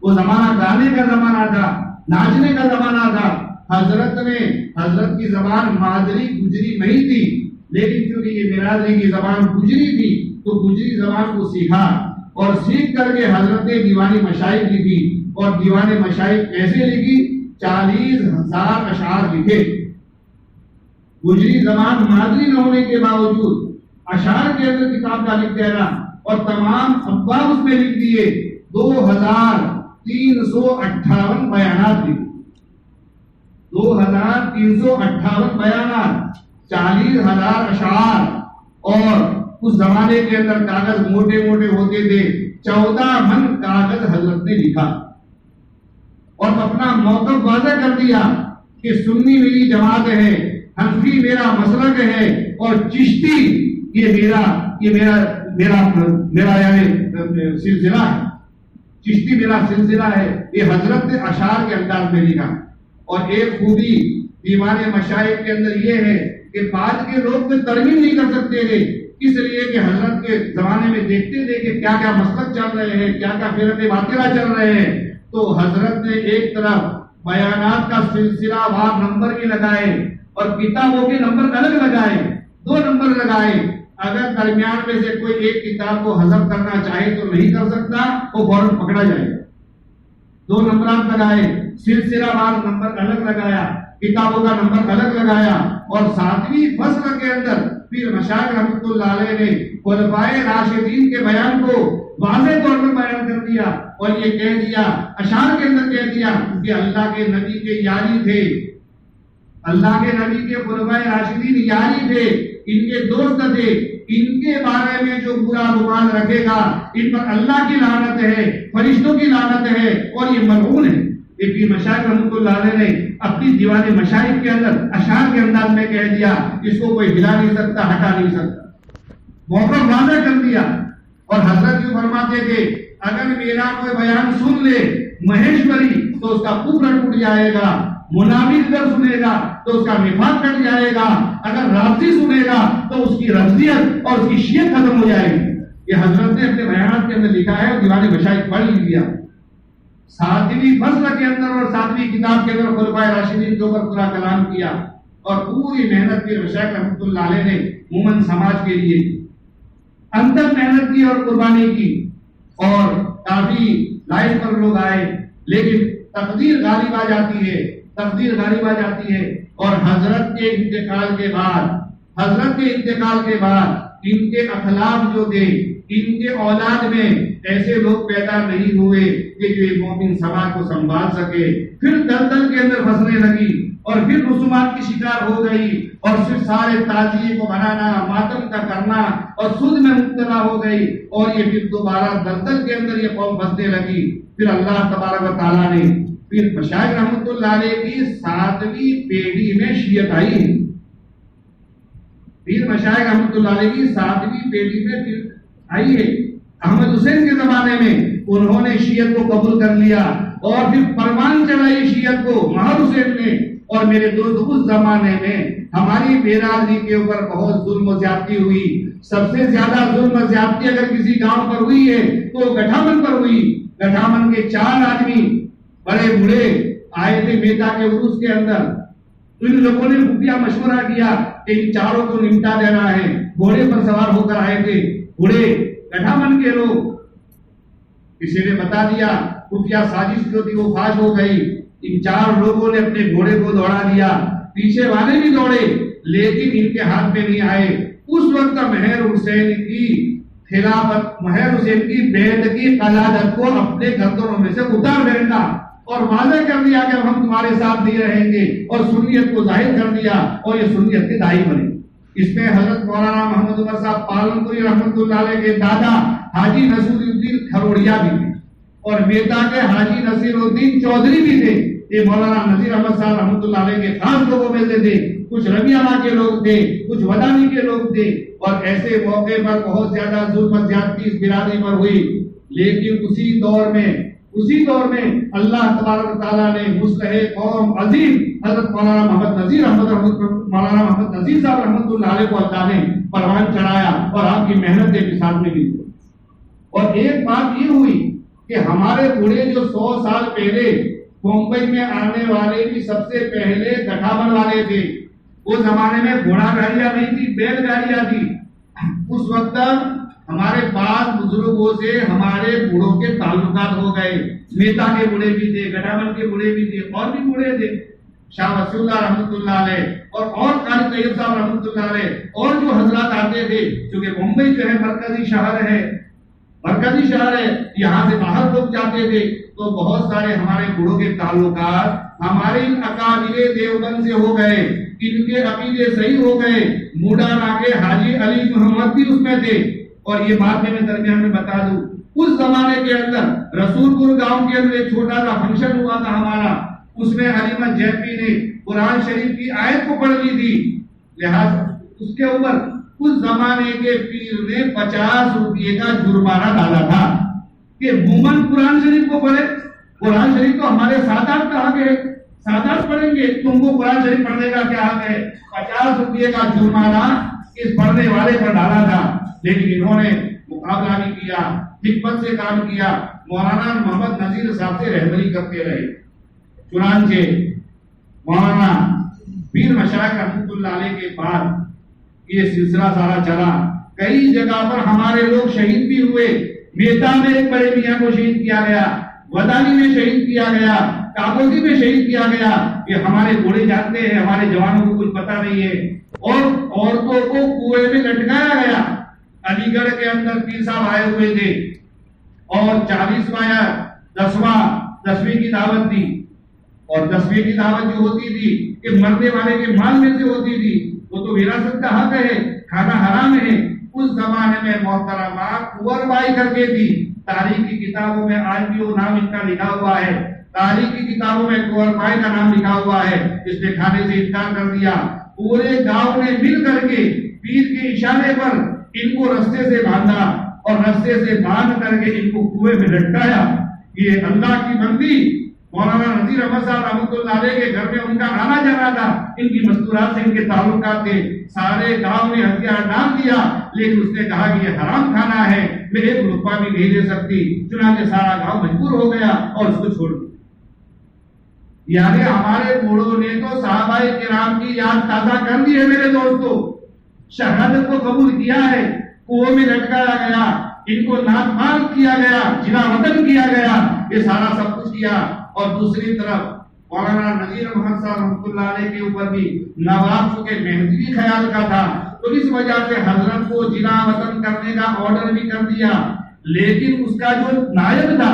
وہ زمانہ گانے کا زمانہ تھا, ناچنے کا زمانہ تھا. حضرت کی زبان مادری گجری نہیں تھی, لیکن چونکہ یہ برادری کی زبان گجری تھی تو گجری زبان کو سیکھا اور سیکھ کر کے حضرت نے دیوانی مشائخ لکھی. اور دیوان مشائخ کیسے لکھی؟ 40,000 اشعار لکھے. گجری زبان مادری نہ ہونے کے باوجود اشعار کے اندر کتاب کا لکھ دینا اور تمام ابواب اس میں لکھ دیے. 2358 بیانات لکھے. 2358 بیانات, 40,000 اشعار. اور اس زمانے کے اندر کاغذ موٹے موٹے ہوتے تھے. 14 من کاغذ حضرت نے لکھا اور اپنا موقف واضح کر دیا کہ سنی میری جماعت ہے، حنفی میرا مسلک ہے، اور چشتی یہ میرا یعنی سلسلہ ہے، چشتی میرا سلسلہ ہے. یہ حضرت نے اشعار کے انداز میں لکھا. اور ایک خوبی دیوان مشائخ کے اندر یہ ہے کہ بعد کے لوگ تو ترمیم نہیں کر سکتے تھے، اس لیے کہ حضرت کے زمانے میں دیکھتے تھے کہ کیا کیا مسلک چل رہے ہیں، کیا کیا فرق باطلہ چل رہے ہیں. تو حضرت نے ایک طرف بیانات کا سلسلہ وار نمبر بھی لگائے اور کتابوں کے نمبر الگ لگائے، 2 نمبر لگائے. اگر درمیان میں سے کوئی ایک کتاب کو حذف کرنا چاہے تو نہیں کر سکتا، وہ فوراً پکڑا جائے گا. 2 نمبرات لگائے، سلسلہ وار نمبر الگ لگایا، کتابوں کا نمبر الگ لگایا. اور 7ویں فصل کے اندر پیر مشائخ رحمۃ اللہ علیہ نے خلفائے راشدین کے بیان کو واضح طور پر بیان کر دیا اور یہ کہہ دیا، اشعار کے اندر کہہ دیا کہ اللہ کے نبی کے یاری تھے، اللہ کے نبی کے خلفائے راشدین یاری تھے، ان کے دوست تھے. ان کے بارے میں جو برا گمان رکھے گا ان پر اللہ کی لعنت ہے، فرشتوں کی لعنت ہے اور یہ ملعون ہے. یہ پیر مشائخ رحمۃ اللہ علیہ نے اپنی دیوان مشائخ کے اندر اشعار کے انداز میں کہہ دیا، اس کو کوئی ہلا نہیں سکتا، ہٹا نہیں سکتا، موقع واضح کر دیا. اور حضرت یوں فرماتے تھے اگر میرا کوئی بیان سن لے مہیشوری تو اس کا کفر ٹوٹ جائے گا، منافق اگر سنے گا تو اس کا نفاق کٹ جائے گا، اگر رافضی سنے گا تو اس کی رفضیت اور اس کی شیعت ختم ہو جائے گی. یہ حضرت نے اپنے بیانات کے اندر لکھا ہے اور دیوان مشائخ پڑھ لیا. 7ویں فصل کے اندر اور 7ویں کتاب کے اندر خلفائے راشدین کے اوپر پورا کلام کیا اور پوری محنت پیر مشائخ رحمۃ اللہ علیہ نے عموماً سماج کے لیے اندر محنت کی اور قربانی کی. اور کافی لائف پر لوگ آئے، لیکن تقدیر غالب آ جاتی ہے، تقدیر غالب آ جاتی ہے. اور حضرت کے انتقال کے بعد ان کے اخلاق جو تھے، ان کے اولاد میں ایسے لوگ پیدا نہیں ہوئے کہ جو ایک مومن سماج کو سنبھال سکے. پھر دلدل کے اندر پھنسنے لگی اور پھر رسومات کی شکار ہو گئی اور پھر سارے تعزیے کو بنانا، ماتم کا کرنا اور سود میں مبتلا ہو گئی اور یہ پھر دوبارہ دلدل کے اندر یہ قوم پھنسنے لگی. پھر اللہ تبارک و تعالیٰ نے پھر مشائخ رحمۃ اللہ علیہ کی 7ویں پیڑھی میں شیعت آئی ہے. پیر مشائخ رحمۃ اللہ علیہ کی 7ویں پیڑھی میں پھر آئی ہے. احمد حسین کے زمانے میں انہوں نے شیعت کو قبول کر لیا اور پھر پروان چڑھائی شیعت کو مہر حسین نے. اور میرے دوست اس زمانے میں ہماری برادری کے اوپر بہت ظلم و زیادتی ہوئی. سب سے زیادہ ظلم و زیادتی اگر کسی گاؤں پر ہوئی ہے تو گٹھامن پر ہوئی. گٹھامن کے 4 آدمی بڑے بوڑھے آئے تھے میتا کے عروس کے اندر. ان لوگوں نے خفیہ مشورہ کیا کہ ان 4 کو نمٹا دینا ہے. گھوڑے پر سوار ہو کر آئے تھے بوڑھے گٹھامن کے لوگ. کسی نے بتا دیا، خفیہ سازش جو تھی وہ فاش ہو گئی. ان 4 لوگوں نے اپنے گھوڑے کو دوڑا دیا، پیچھے والے بھی دوڑے لیکن ان کے ہاتھ میں نہیں آئے. اس وقت مہر حسین کی خلافت، مہر حسین کی بیعت کی قلادت کو اپنے گردنوں میں سے اتار پھینکا اور واضح کر دیا کہ ہم تمہارے ساتھ نہیں رہیں گے اور سنیت کو ظاہر کر دیا اور یہ سنیت کے داعی بنے. اس میں حضرت مولانا محمد عمر صاحب پالنپوری رحمۃ اللہ علیہ کے دادا حاجی نصیر الدین کھروڑیا بھی تھے اور میتا کے حاجی نصیر الدین چودھری بھی تھے. یہ مولانا نذیر احمد صاحب رحمۃ اللہ علیہ کے خاص لوگوں میں سے تھے. کچھ ربیانہ کے لوگ تھے، کچھ ودانی کے لوگ تھے. اور ایسے موقع پر بہت زیادہ ظلم و زیادتی اس برادری پر ہوئی. لیکن اسی دور میں اللہ تبارک و تعالیٰ نے مصلح قوم عظیم حضرت مولانا محمد نذیر صاحب رحمۃ اللہ علیہ کو اللہ نے پروان چڑھایا اور آپ کی محنت کے ساتھ میں بھی. اور ایک بات یہ ہوئی کہ ہمارے بوڑھے جو 100 سال پہلے ممبئی میں آنے والے بھی سب سے پہلے گٹھامن والے تھے. اس زمانے میں گھوڑا گاڑیاں نہیں تھی، بیل گاڑیاں تھی. اس وقت ہمارے بعض بزرگوں سے ہمارے بوڑھوں کے تعلقات ہو گئے. میتا کے بوڑھے بھی تھے، گٹھامن کے بوڑھے بھی تھے اور بھی بوڑھے تھے. شاہ وسیع اللہ رحمۃ اللہ علیہ اور قاری طیب صاحب رحمۃ اللہ علیہ اور جو حضرات آتے تھے. چونکہ ممبئی جو ہے مرکزی شہر ہے، یہاں سے باہر لوگ جاتے تھے تو بہت سارے ہمارے بوڑھوں کے تعلقات ہمارے اکابر دیوبند سے ہو گئے. ان کے عقیدے صحیح ہو گئے. موڈانا کے حاجی علی محمد بھی اس میں تھے. اور یہ بات میں درمیان میں بتا دوں، اس زمانے کے اندر رسول پور گاؤں کے اندر ایک چھوٹا سا فنکشن ہوا تھا ہمارا. اس میں علی احمد جیپی نے قرآن شریف کی آیت کو پڑھ لی تھی، لہٰذا اس کے اوپر اس زمانے کے پیر نے 50 روپے کا جرمانہ ڈالا تھا کہ عموماً قرآن شریف کو پڑھے. قرآن شریف تو ہمارے سادات کا حق ہے، سادات پڑھیں گے، تم کو قرآن شریف پڑھنے کا کیا حق ہے؟ 50 روپے کا جرمانہ اس پڑھنے والے پر ڈالا تھا. لیکن انہوں نے مقابلہ بھی کیا، حکمت سے کام کیا، مولانا محمد نذیر صاحب سے رہبری کرتے رہے. چنانچہ مولانا پیر مشائخ رحمۃ اللہ علیہ کے بعد یہ سلسلہ سارا چلا. کئی جگہ پر ہمارے لوگ شہید بھی ہوئے. میتا میں ایک بڑے میاں کو شہید کیا گیا، ودانی میں شہید کیا گیا، کاکوزی میں شہید کیا گیا. یہ ہمارے گھوڑے جانتے ہیں، ہمارے جوانوں کو کچھ پتا نہیں ہے. اور عورتوں کو کنویں میں لٹکایا گیا. علی گڑھ کے اندر پیر صاحب آئے ہوئے تھے اور 40واں یا 10ویں کی دعوت دی. اور 10ویں کی دعوت جو ہوتی تھی کہ مرنے والے کے مال میں سے ہوتی تھی، وہ تو وراثت کا حق ہے، کھانا حرام ہے. اس زمانے میں محترمہ کنور بائی کر کے تھی. تاریخ کی کتابوں میں آج بھی وہ نام ان کا لکھا ہوا ہے. تاریخ کی کتابوں میں کنور بائی کا نام لکھا ہوا ہے. اس نے کھانے سے انکار کر دیا. پورے گاؤں نے مل کر کے پیر کے اشارے پر ان کو رستے سے باندھا اور رستے سے باندھ کر کے ان کو کنویں میں لٹکایا. یہ اللہ کی بندی مولانا نذیر احمد صاحب رحمۃ اللہ علیہ کے گھر میں ان کا آنا جانا تھا. ان کی مستورات سے ان کے تعلقات تھے. سارے گاؤں نے ہتھیار ڈال دیا، لیکن اس نے کہا کہ یہ حرام کھانا ہے، میں ایک لقمہ بھی نہیں دے سکتی. چنانچہ سارا گاؤں مجبور ہو گیا اور اس کو چھوڑ دیا. یعنی ہمارے بوڑھوں نے تو صحابہ کرام کی یاد تازہ کر دی ہے میرے دوستو. شہادت کو قبول کیا ہے، کنویں میں لٹکایا گیا، ان کو ناکمال کیا گیا، جنا وطن کیا گیا، یہ سارا سب کچھ کیا. اور دوسری طرف مولانا نذیر احمد صاحب رحمۃ اللہ علیہ کے اوپر بھی نواب چونکہ مہدوی خیال کا تھا تو اس وجہ سے حضرت کو جنا وطن کرنے کا آرڈر بھی کر دیا. لیکن اس کا جو نائب تھا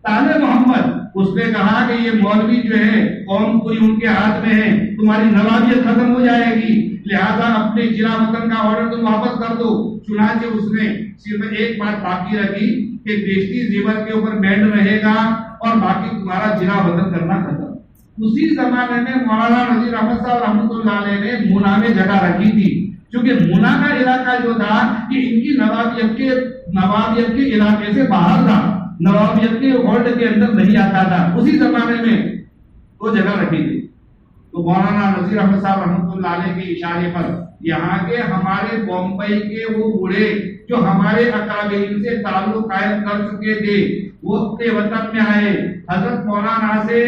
طالب محمد، اس نے کہا کہ یہ مولوی جو ہے قوم پوری ان کے ہاتھ میں ہے، تمہاری نوابیت ختم ہو جائے گی، لہذا اپنے جنا وطن کا آرڈر تم واپس کر دو. چنانچہ اس نے صرف ایک بات باقی رکھی کہ بیشتی زیور کے اوپر بینڈ رہے گا اور باقی تمہارا جنا وطن کرنا ختم. اسی زمانے میں مولانا نذیر احمد صاحب رحمۃ اللہ علیہ نے مونا میں جگہ رکھی تھی، کیونکہ مونا کا علاقہ جو تھا کہ ان کی نوابیت کے علاقے سے باہر تھا، نوابیت کے ہولڈ کے اندر نہیں آتا تھا. اسی زمانے میں وہ جگہ رکھی تھی. تو مولانا نذیر احمد صاحب رحمۃ اللہ علیہ کے اشارے پر یہاں کے ہمارے بمبئی کے وہ بوڑھے جو ہمارے اکابرین سے تعلق قائم کر چکے تھے، وہ اپنے وطن میں آئے، حضرت مولانا سے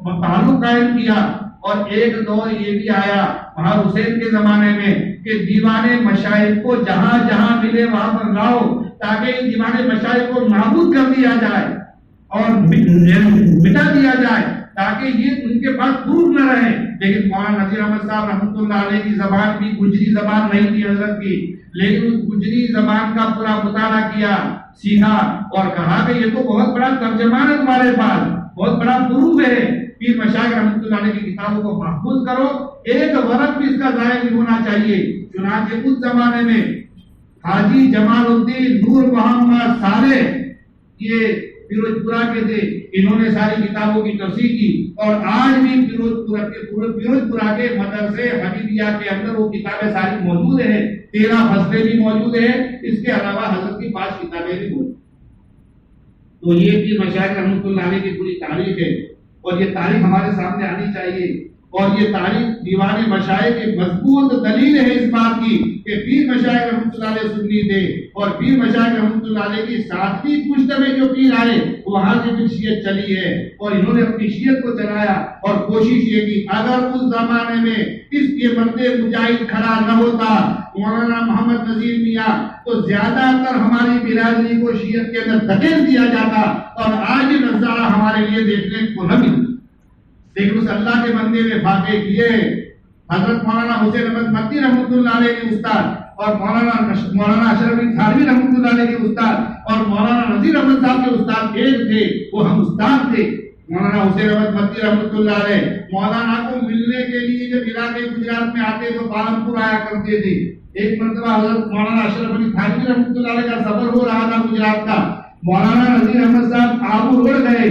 تعلق قائم کیا. اور ایک دور یہ بھی آیا وہاں حسین کے زمانے میں کہ دیوانے مشائخ کو جہاں جہاں ملے وہاں پر لاؤ تاکہ ان دیوانے مشائخ کو نابود کر دیا جائے اور مٹا دیا جائے تاکہ یہ ان کے پاس پروف نہ رہے. لیکن مولانا نذیر احمد صاحب رحمۃ اللہ علیہ کی زبان بھی گجری زبان نہیں تھی حضرت کی، لیکن اس گجری زبان کا پورا مطالعہ کیا، سیکھا اور کہا کہ یہ تو بہت بڑا ترجمان ہے تمہارے پاس، بہت بڑا پروف ہے. پیر مشائخ رحمۃ اللہ علیہ کی کتابوں کو محفوظ کرو، ایک ورق بھی اس کا ضائع نہیں ہونا چاہیے. چنانچہ اس زمانے میں حاجی جمال الدین نور محمد صالح یہ فیروز پورہ کے تھے، انہوں نے ساری کتابوں کی توسیع کی اور آج بھی فیروز پورہ کے مدرسے حبیبیہ کے اندر وہ کتابیں ساری موجود ہیں. 13 فصلیں بھی موجود ہیں، اس کے علاوہ حضرت کی 5 کتابیں بھی موجود. تو یہ پیر مشائخ رحمۃ اللہ علیہ کی پوری تاریخ ہے اور یہ تاریخ ہمارے سامنے آنی چاہیے. اور یہ تاریخ دیوان مشائخ کی مضبوط دلیل ہے اس بات کی کہ پیر مشائخ رحمۃ اللہ علیہ سنی تھے اور پیر مشائخ رحمۃ اللہ علیہ کی 7ویں پشت میں جو پیر آئے وہاں سے پھر شیعت چلی ہے اور انہوں نے اپنی شیعت کو چلایا اور کوشش یہ کی اگر اس زمانے میں اس کے بندے مجاہد کھڑا نہ ہوتا مولانا محمد نذیر میاں تو زیادہ تر ہماری برادری کو شیعت کے اندر دھکیل دیا جاتا اور آج نظارہ ہمارے لیے دیکھنے کو نہ ملتا. لیکن اس اللہ کے بندے نے فاتح کیے. حضرت مولانا حسین احمد مدنی رحمۃ اللہ علیہ کے استاد اور مولانا اشرف علی تھانوی رحمۃ اللہ علیہ کے استاد اور مولانا نذیر احمد صاحب کے استاد ایک تھے، وہ ہم استاد تھے. مولانا حسین احمد مدنی رحمۃ اللہ علیہ مولانا کو ملنے کے لیے جب علاقے گجرات میں آتے تو پالنپور آیا کرتے تھے. ایک مرتبہ حضرت مولانا اشرف علی تھانوی رحمۃ اللہ علیہ کا سفر ہو رہا تھا گجرات کا. مولانا نذیر احمد صاحب آبو روڈ گئے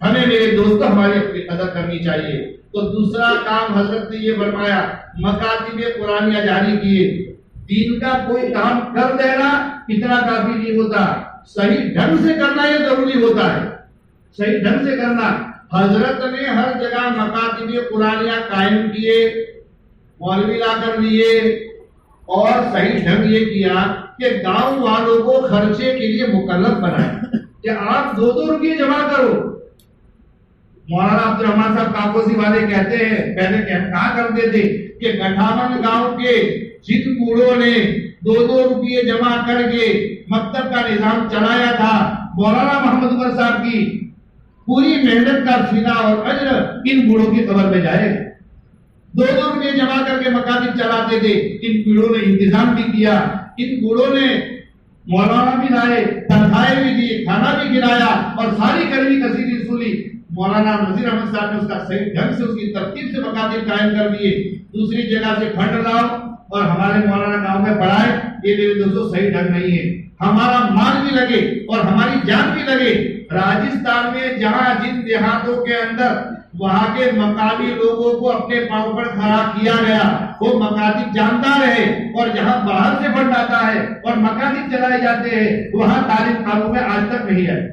ہمیں میرے دوستوں ہماری اپنی قدر کرنی چاہیے۔ تو دوسرا کام حضرت نے یہ فرمایا، مکاتب قرآنیہ جاری کیے۔ دین کا کوئی کام کر دینا اتنا کافی نہیں ہوتا، صحیح ڈھنگ سے کرنا یہ ضروری ہوتا ہے، صحیح ڈھنگ سے کرنا۔ حضرت نے ہر جگہ مکاتب قرآنیہ قائم کیے، مولوی لا کر لیے، اور صحیح ڈھنگ یہ کیا کہ گاؤں والوں کو خرچے کے لیے مکلف بنائے کہ آپ 2-2 روپئے جمع کرو۔ مولانا عبد الرحمان صاحب کاکوسی والے کہتے ہیں، پہلے کہا کرتے تھے کہ گٹھامن گاؤں کے جن بوڑھوں نے 2-2 روپئے جمع کر کے مکتب کا نظام چلایا تھا، مولانا محمد عمر صاحب کی پوری محنت کا صلہ اور اجر ان بوڑھوں کی قبر میں جائے گا۔ 2-2 روپئے جمع کر کے مکاتب چلاتے تھے، ان بوڑھوں نے انتظام بھی کیا، ان بوڑھوں نے مولانا بھی لائے، تنخواہیں بھی دی، کھانا بھی کھلایا، اور ساری کڑوی کثیری سولی مولانا نذیر احمد صاحب نے اس کا صحیح ڈھنگ سے اس کی ترتیب سے مکاتب قائم کر دیے۔ دوسری جگہ سے فنڈ لاؤ اور ہمارے مولانا گاؤں میں پڑھائے، یہ میرے دوستوں صحیح ڈھنگ نہیں ہے۔ ہمارا مال بھی لگے اور ہماری جان بھی لگے۔ راجستھان میں جہاں جن دیہاتوں کے اندر وہاں کے مقامی لوگوں کو اپنے پاؤں پر کھڑا کیا گیا، وہ مکاتب جانتا رہے، اور جہاں باہر سے فنڈ آتا ہے اور مکاتب چلائے جاتے ہیں وہاں تعلیم قانون میں آج تک نہیں آئی۔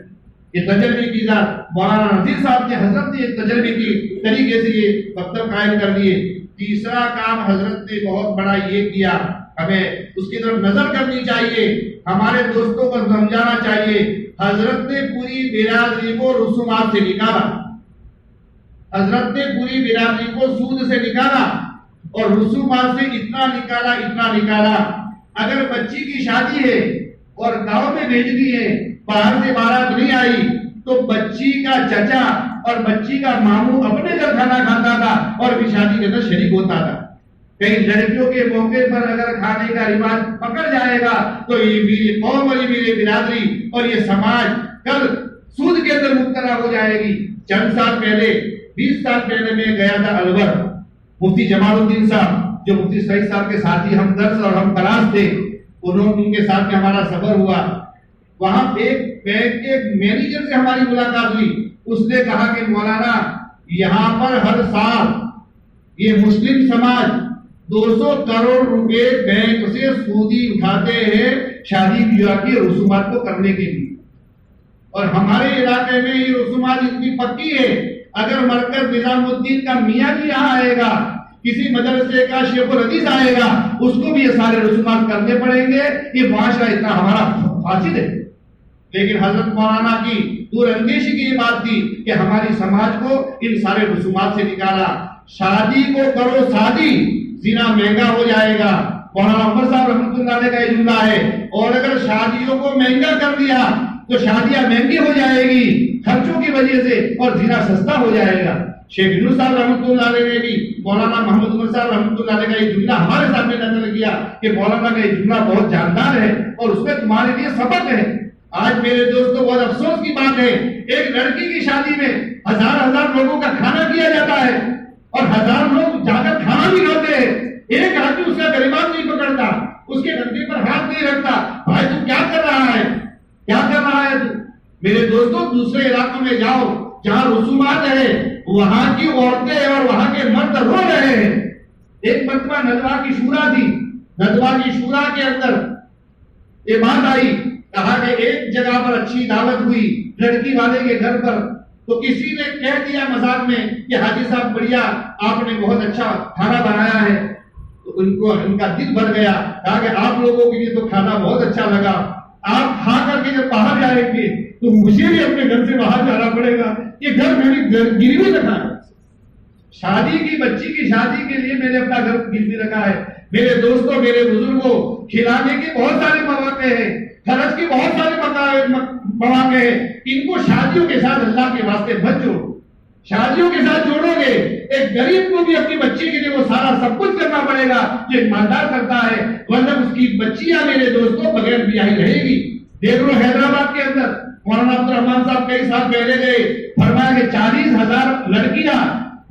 یہ تجربے کی ذات مولانا نذیر صاحب نے، حضرت نے یہ تجربے کی طریقے سے یہ مکتب قائم کر دیے۔ تیسرا کام حضرت نے بہت بڑا یہ کیا، ہمیں اس کی طرف نظر کرنی چاہیے، ہمارے دوستوں کو سمجھانا چاہیے۔ حضرت نے پوری برادری کو رسومات سے نکالا، حضرت نے پوری برادری کو سود سے نکالا، اور رسومات سے اتنا نکالا، اگر بچی کی شادی ہے اور گاؤں میں بھیجنی ہے، باہر سے بارات نہیں آئی، تو بچی کا چچا اور بچی کا ماموں اپنے گھر کھانا کھاتا تھا اور بھی شادی کے اندر شریک ہوتا تھا۔ کہیں لڑکیوں کے موقع پر اگر کھانے کا رواج پکڑ جائے گا تو یہ میری قوم اور یہ میری برادری اور یہ سماج کل سود کے اندر مبتلا ہو جائے گی۔ چند سال پہلے، 20 سال پہلے میں گیا تھا الور، مفتی جمال الدین صاحب جو مفتی سعید صاحب کے ساتھی ہم درس اور ہم کلاس تھے، ان کے ساتھ میں ہمارا سفر ہوا۔ وہاں ایک بینک کے مینیجر سے ہماری ملاقات ہوئی، اس نے کہا کہ مولانا یہاں پر ہر سال یہ مسلم سماج 200 کروڑ روپے بینک سے سودی اٹھاتے ہیں شادی بیاہ کی رسومات کو کرنے کے لیے، اور ہمارے علاقے میں یہ رسومات اتنی پکی ہے، اگر مرکز نظام الدین کا میاں جی یہاں آئے گا، کسی مدرسے کا شیخ الحدیث آئے گا، اس کو بھی یہ سارے رسومات کرنے پڑیں گے، یہ معاشرہ اتنا ہمارا فاسد ہے۔ لیکن حضرت مولانا کی دور اندیشی کی یہ بات تھی کہ ہماری سماج کو ان سارے رسومات سے نکالا۔ شادی کو کرو سادی، زنا مہنگا ہو جائے گا، مولانا عمر صاحب رحمۃ اللہ علیہ کا یہ جملہ ہے، اور اگر شادیوں کو مہنگا کر دیا تو شادیاں مہنگی ہو جائے گی خرچوں کی وجہ سے، اور زنا سستا ہو جائے گا۔ شیخ یونس صاحب رحمۃ اللہ علیہ نے بھی مولانا محمد عمر صاحب رحمۃ اللہ علیہ کا یہ جملہ ہمارے سامنے نقل کیا کہ مولانا کا یہ جملہ بہت جاندار ہے اور اس میں تمہارے لیے سبق ہے۔ آج میرے دوستوں بہت افسوس کی بات ہے، ایک لڑکی کی شادی میں ہزار لوگوں کا کھانا کیا جاتا ہے اور 1000 لوگ جا کر کھانا بھی کھاتے ہیں، ایک آدمی اس کا گریبان نہیں پکڑتا، اس کے کندھے پر ہاتھ نہیں رکھتا۔ بھائی تو کیا کر رہا ہے، کیا کر رہا ہے تو؟ میرے دوستوں دوسرے علاقوں میں جاؤ جہاں رسومات ہے، وہاں کی عورتیں اور وہاں کے مرد رو رہے ہیں۔ ایک مرتبہ ندوہ کی شورا تھی، ندوہ کی شورا کے اندر یہ بات آئی، کہا کہ ایک جگہ پر اچھی دعوت ہوئی لڑکی والے کے گھر پر، تو کسی نے کہہ دیا مذاق میں کہ حاجی صاحب بڑھیا آپ نے بہت اچھا کھانا بنایا ہے، تو ان کا دل بھر گیا، کہا کہ آپ لوگوں کے لیے تو کھانا بہت اچھا لگا، آپ کھا کر کے جب باہر جائیں گے تو مجھے بھی اپنے گھر سے باہر جانا پڑے گا، یہ گھر میری گروی رکھا ہے، شادی کی بچی کی شادی کے لیے میں نے اپنا گھر گروی رکھا ہے۔ میرے دوستوں میرے بزرگوں، کھلانے کے بہت سارے مواقع ہیں، خرچ کے بہت سارے مواقع ہیں، ان کو شادیوں کے ساتھ اللہ کے واسطے مت جوڑو، شادیوں کے ساتھ جوڑو گے ایک غریب کو بھی اپنی بچی کے لیے وہ سارا سب کچھ کرنا پڑے گا جو ایماندار کرتا ہے، ورنہ اس کی بچیاں میرے دوستوں بغیر بیاہی رہے گی۔ دیکھ لو حیدرآباد کے اندر مولانا عبد الرحمان صاحب کئی سال پہلے گئے، فرمایا کہ 40,000 لڑکیاں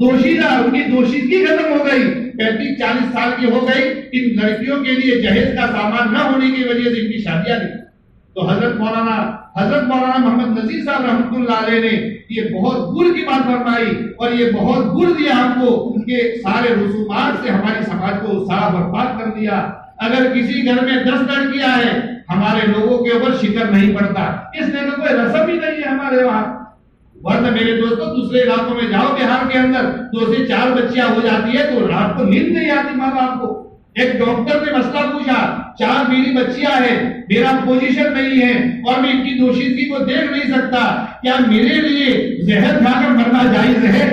دوشیدہ، ان کی دوشیدگی ختم ہو گئی، 35-40 سال کی ہو گئی، ان لڑکیوں کے لیے جہیز کا سامان نہ ہونے کی وجہ سے ان کی شادیاں نہیں۔ تو حضرت مولانا حضرت مولانا محمد نذیر صاحب رحمۃ اللہ علیہ نے یہ بہت گر کی بات فرمائی اور یہ بہت گر دیا ہم کو کہ سارے رسومات سے ہماری سماج کو صاف اور پاک کر دیا. اگر کسی گھر میں 10 لڑکیاں ہیں ہمارے لوگوں کے اوپر شکر نہیں پڑتا، اس لیے تو کوئی رسم ہی نہیں ہے ہمارے وہاں. ورنہ میرے دوستوں دوسرے علاقوں میں جاؤ بہار کے اندر 2 سے 4 بچیاں ہو جاتی ہے تو رات کو نیند نہیں آتی ماں باپ کو. ایک ڈاکٹر نے مسئلہ پوچھا 4 میری بچیاں ہیں، میرا پوزیشن نہیں ہے اور میں ان کی دوشیزگی کو دیکھ نہیں سکتا، کیا میرے لیے زہر کھا کر مرنا جائز ہے؟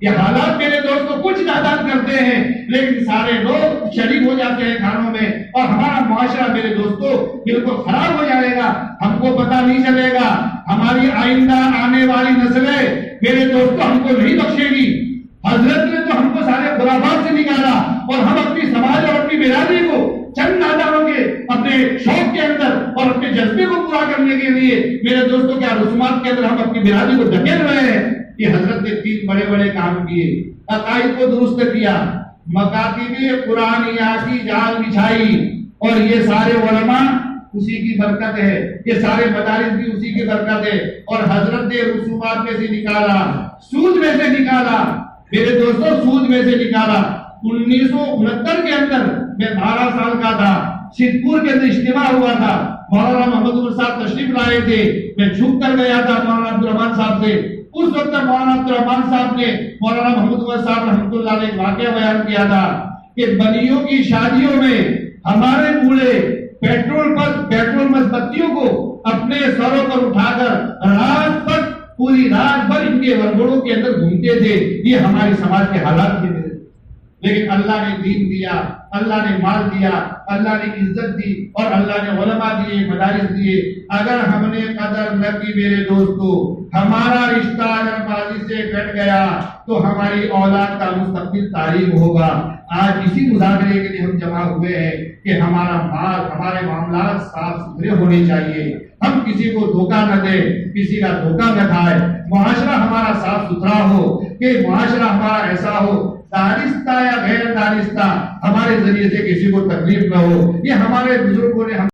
یہ حالات میرے دوستوں کچھ نادان کرتے ہیں لیکن سارے لوگ شریک ہو جاتے ہیں کھانوں میں اور ہمارا معاشرہ میرے دوستوں بالکل خراب ہو جائے گا. ہم کو پتہ نہیں چلے گا، ہماری آئندہ آنے والی نسلیں میرے دوستوں ہم کو نہیں بخشے گی. حضرت نے تو ہم کو سارے خرافات سے نکالا اور ہم اپنی سماج اور اپنی برادری کو چند نادانوں کے اپنے شوق کے اندر اور اپنے جذبے کو پورا کرنے کے لیے میرے دوستوں کیا رسومات کے اندر ہم اپنی برادری کو دھکیل رہے ہیں. یہ حضرت نے 3 بڑے بڑے کام کیے. عقائد کو درست کیا، مکاتب قرآنیہ کی جال بچھائی اور یہ سارے علماء اسی کی برکت ہے، یہ سارے مدارس بھی اسی کی برکت ہے. اور حضرت نے رسومات میں سے نکالا، سود میں سے نکالا میرے دوستوں، سود میں سے نکالا. 1969 کے اندر میں 12 سال کا تھا، سدھپور کے اندر اجتماع ہوا تھا، مولانا محمد عمر صاحب تشریف لائے تھے، میں جھک کر گیا تھا مولانا عبدالرحمان صاحب سے. اس وقت مولانا عبدالرحمان صاحب نے مولانا محمد عمر صاحب رحمۃ اللہ علیہ ایک واقعہ بیان کیا تھا کہ بنیوں کی شادیوں میں ہمارے بوڑھے پیٹرول مس بتیوں کو اپنے سروں پر اٹھا کر رات بھر پوری رات بھر ان کے ورگڑوں کے اندر گھومتے تھے. یہ ہماری سماج کے حالات تھے. لیکن اللہ نے دین دیا، اللہ نے مال دیا، اللہ نے عزت دی اور اللہ نے علماء دیے، مدارس دیے. اگر ہم نے قدر نہ کی میرے دوستو، ہمارا رشتہ اگر ماضی سے کٹ گیا تو ہماری اولاد کا مستقبل تاریک ہوگا. آج اسی مذاکرے کے لیے ہم جمع ہوئے ہیں کہ ہمارا مال، ہمارے معاملات صاف ستھرے ہونے چاہیے. ہم کسی کو دھوکہ نہ دیں، کسی کا دھوکہ نہ کھائے. معاشرہ ہمارا صاف ستھرا ہو کہ معاشرہ ہمارا ایسا ہو دانستہ یا غیر دانستہ ہمارے ذریعے سے کسی کو تکلیف نہ ہو. یہ ہمارے بزرگوں نے